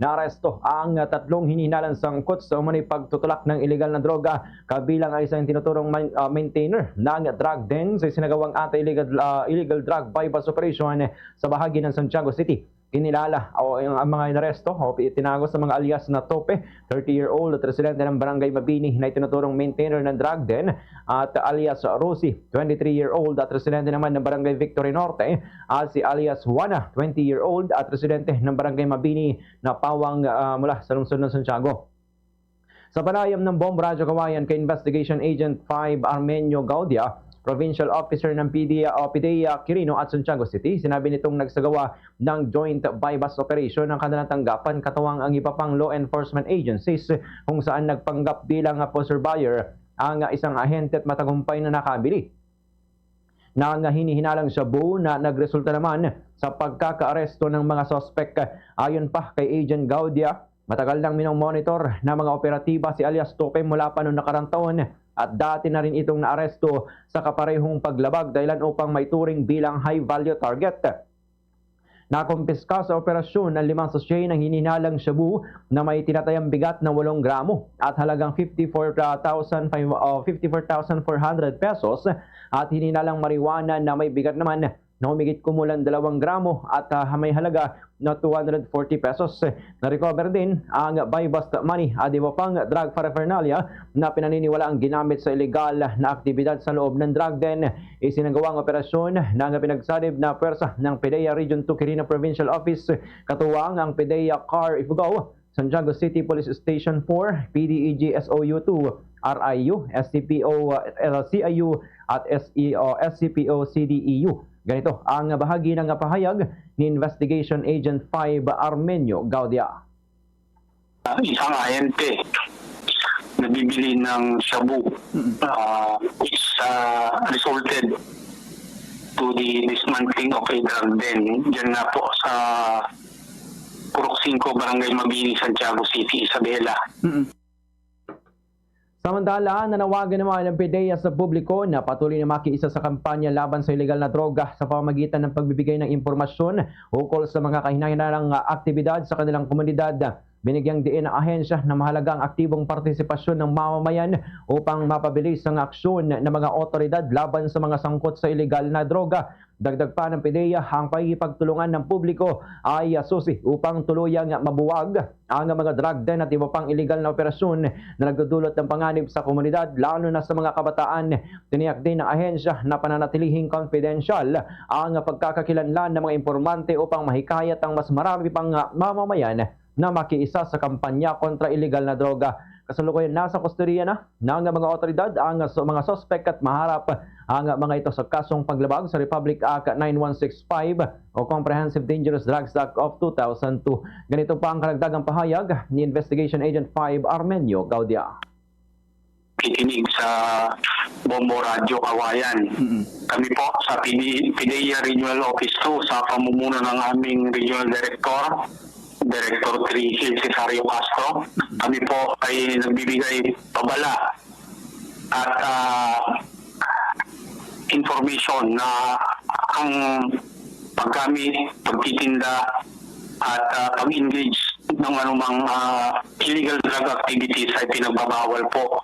naaresto ang tatlong hinihinalang sangkot sa umano'y pagtutulak ng illegal na droga, kabilang ay isang tinuturong maintainer ng drug den sa sinagawang illegal drug bypass operation sa bahagi ng Santiago City. Kinilala ang mga inaresto o itinago sa mga alias na Tope, 30-year-old at residente ng Barangay Mabini na itinuturong maintainer ng drug den, at alias Rosie, 23-year-old at residente naman ng Barangay Victory Norte, at si alias Juana, 20-year-old at residente ng Barangay Mabini na pawang mula sa lungsod ng Santiago. Sa panayam ng Bomb Radyo Kawayan kay Investigation Agent 5 Armenio Gaudia, Provincial Officer ng PIDEA Quirino at Santiago City, sinabi nitong nagsagawa ng joint bypass operation ng kanilang tanggapan katuwang ang iba pang law enforcement agencies kung saan nagpanggap bilang poster buyer ang isang ahente at matagumpay na nakabili ng hinihinalang shabu na nagresulta naman sa pagkakaaresto ng mga sospek. Ayon pa kay Agent Gaudia, matagal nang minomonitor na mga operatiba si alias Tope mula pa noong nakarang taon at dati na rin itong naaresto sa kaparehong paglabag dahilan upang maituring bilang high-value target. Nakumpiska sa operasyon ng 5 sachet ng hinihinalang shabu na may tinatayang bigat na 8 gramo at halagang 54,400 pesos at hinihinalang marijuana na may bigat naman na humigit kumulang 2 gramo at may halaga na 240 pesos. Na-recover din ang buy-bust money at iba pang drug paraphernalia na pinaniniwala ang ginamit sa illegal na aktibidad sa loob ng drug den. Isinagawang operasyon ng pinagsanib na pwersa ng PIDEA Region 2 Quirino Provincial Office katuwang ang PIDEA CAR Ifugao, Santiago City Police Station 4, PDEG SOU 2, RIU, SCPO CIU at SCPO CDEU. Ganito ang bahagi ng pahayag ni Investigation Agent 5 Armenio Gaudia. Isang ahente na bibili ng shabu is resulted to the dismantling of a drug den. Diyan na po sa Purok 5, Barangay Mabini, Santiago City, Isabela. Samantala, nanawagan naman ng PIDEA sa publiko na patuloy na makiisa sa kampanya laban sa illegal na droga sa pamamagitan ng pagbibigay ng impormasyon ukol sa mga kahinahinalang aktibidad sa kanilang komunidad. Binigyang diin ang ahensya na mahalaga ang aktibong partisipasyon ng mamamayan upang mapabilis ang aksyon ng mga otoridad laban sa mga sangkot sa illegal na droga. Dagdag pa ng PIDEA, ang pagkikipagtulungan ng publiko ay susi upang tuluyang mabuwag ang mga drug den at iba pang illegal na operasyon na nagdudulot ng panganib sa komunidad, lalo na sa mga kabataan. Tiniyak din ng ahensya na pananatilihing confidential ang pagkakakilanlan ng mga informante upang mahikayat ang mas marami pang mamamayan na makiisa sa kampanya kontra illegal na droga. Kasalukuyan nasa kustodiya na ng mga otoridad ang mga sospek at maharap ang mga ito sa kasong paglabag sa Republic Act 9165 o Comprehensive Dangerous Drugs Act of 2002. Ganito pa ang karagdagang pahayag ni Investigation Agent 5 Armenio Gaudia. Kikinig sa Bombo Radyo Kawayan. Kami po sa PIDEA Regional Office 2 sa pamumuno ng aming Regional Director 3 Gil Cesario Castro. Kami po ay nagbibigay pabala at information na ang paggamit, pagtitinda at pag-engage ng anumang illegal drug activities ay pinagbabawal po